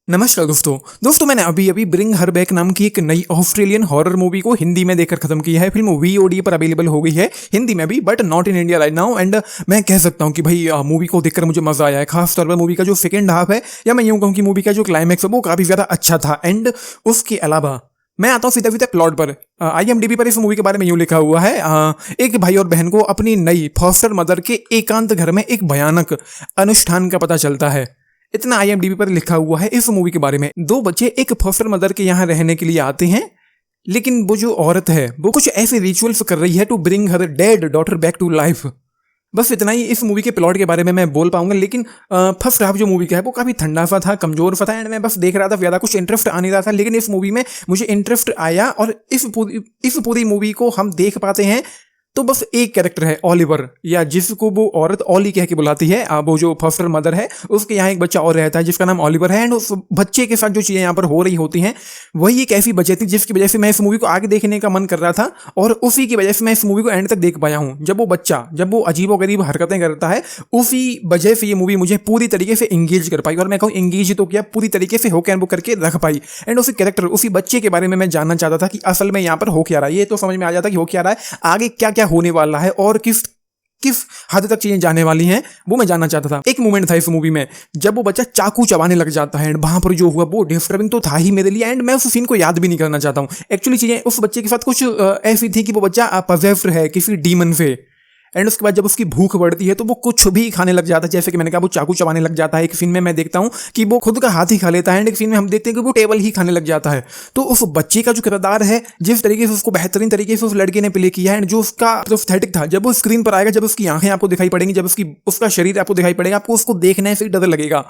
नमस्कार दोस्तों मैंने अभी अभी ब्रिंग हर बैक नाम की एक नई ऑस्ट्रेलियन हॉरर मूवी को हिंदी में देखकर खत्म किया है। फिल्म वीओडी पर अवेलेबल हो गई है हिंदी में भी, but not in India right now. And मैं कह सकता हूं कि भाई मूवी को देखकर मुझे मजा आया है। खास तौर पर मूवी का जो सेकंड हाफ है, या मैं यूं कहूं कि मूवी का जो क्लाइमैक्स है वो काफी ज्यादा अच्छा था। एंड उसके अलावा मैं आता हूँ सीधा सीधा प्लॉट पर। IMDb पर इस मूवी के बारे में यूं लिखा हुआ है, एक भाई और बहन को अपनी नई फॉस्टर मदर के एकांत घर में एक भयानक अनुष्ठान का पता चलता है। इतना IMDb पर लिखा हुआ है इस मूवी के बारे में। दो बच्चे एक फॉस्टर मदर के यहाँ रहने के लिए आते हैं, लेकिन वो जो औरत है वो कुछ ऐसे रिचुअल्स कर रही है to bring her dead daughter back to life. बस इतना ही इस मूवी के प्लॉट के बारे में मैं बोल पाऊंगा। लेकिन फर्स्ट हाफ जो मूवी का है वो काफी ठंडा सा था, कमजोर सा था। एंड मैं बस देख रहा था, ज्यादा कुछ इंटरेस्ट आ नहीं रहा था। लेकिन इस मूवी में मुझे इंटरेस्ट आया, और इस पूरी मूवी को हम देख पाते हैं तो बस एक कैरेक्टर है ऑलिवर, या जिसको वो औरत ऑली कह के बुलाती है। वो जो फॉस्टर मदर है उसके यहाँ एक बच्चा और रहता है जिसका नाम ऑलिवर है। एंड उस बच्चे के साथ जो चीज़ें यहाँ पर हो रही होती हैं वही एक ऐसी वजह थी जिसकी वजह से मैं इस मूवी को आगे देखने का मन कर रहा था, और उसी की वजह से मैं इस मूवी को एंड तक देख पाया हूँ। जब वो अजीबोगरीब हरकतें करता है, उसी वजह से ये मूवी मुझे पूरी तरीके से इंगेज कर पाई। और मैं कहूँ इंगेज तो क्या, पूरी तरीके से होके बुक करके रख पाई। एंड उसी कैरेक्टर, उसी बच्चे के बारे में मैं जानना चाहता था कि असल में यहाँ पर हो क्या रहा है। ये तो समझ में आ जाता कि हो क्या रहा है, आगे क्या क्या होने वाला है और किस किस हद तक चीजें जाने वाली हैं, वो मैं जानना चाहता था। एक मोमेंट था इस मूवी में जब वो बच्चा चाकू चबाने लग जाता है, एंड वहां पर जो हुआ वो डिस्टर्बिंग तो था ही मेरे लिए। एंड मैं उस सीन को याद भी नहीं करना चाहता हूं। एक्चुअली चीजें उस बच्चे के साथ कुछ ऐसी थी कि वो बच्चा पजेस्ड है किसी डीमन से। एंड उसके बाद जब उसकी भूख बढ़ती है तो वो कुछ भी खाने लग जाता है। जैसे कि मैंने कहा, वो चाकू चबाने लग जाता है। एक सीन में मैं देखता हूँ कि वो खुद का हाथ ही खा लेता है, एंड एक सीन में हम देखते हैं कि वो टेबल ही खाने लग जाता है। तो उस बच्चे का जो किरदार है, जिस तरीके से उसको बेहतरीन तरीके से उस लड़के ने प्ले किया है, एंड जो उसका प्रोस्थेटिक था, जब वो स्क्रीन पर आएगा, जब उसकी आंखें आपको दिखाई पड़ेंगी, जब उसका शरीर आपको दिखाई पड़ेगा, आपको उसको देखने से डर लगेगा।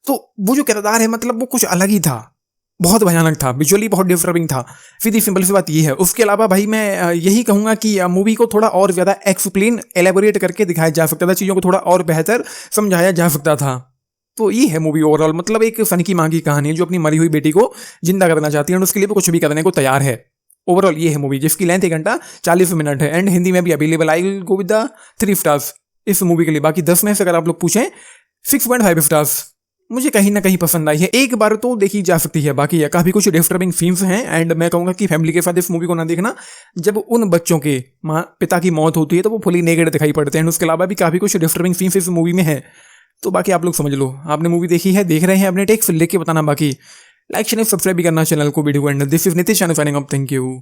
तो वो जो किरदार है, मतलब वो कुछ अलग ही था, बहुत भयानक था, विजुअली बहुत डिस्टर्बिंग था। सीधी सिंपल सी बात ये है। उसके अलावा भाई मैं यही कहूंगा कि मूवी को थोड़ा और ज्यादा एक्सप्लेन एलेबोरेट करके दिखाया जा सकता था, चीजों को थोड़ा और बेहतर समझाया जा सकता था। तो ये है मूवी ओवरऑल। मतलब एक सन की माँ की कहानी है जो अपनी मरी हुई बेटी को जिंदा करना चाहती है, और उसके लिए वो कुछ भी करने को तैयार है। ओवरऑल ये है मूवी, जिसकी लेंथ 1 घंटा 40 मिनट है, एंड हिंदी में भी available. I will go with the 3 stars इस मूवी के लिए। बाकी 10 में से अगर आप लोग पूछें 6.5 स्टार्स मुझे कहीं ना कहीं पसंद आई है। एक बार तो देखी जा सकती है। बाकी काफी कुछ डिस्टर्बिंग सीन्स हैं, एंड मैं कहूंगा कि फैमिली के साथ इस मूवी को ना देखना। जब उन बच्चों के पिता की मौत होती है तो वो फुली नेकेड दिखाई पड़ते हैं। उसके अलावा भी काफी कुछ डिस्टर्बिंग सीन्स इस मूवी में है। तो बाकी आप लोग समझ लो, आपने मूवी देखी है, देख रहे हैं, अपने टेक्स्ट लेके बताना। बाकी लाइक शेयर सब्सक्राइब भी करना चैनल को, video. And this is Nitish signing off. Thank you.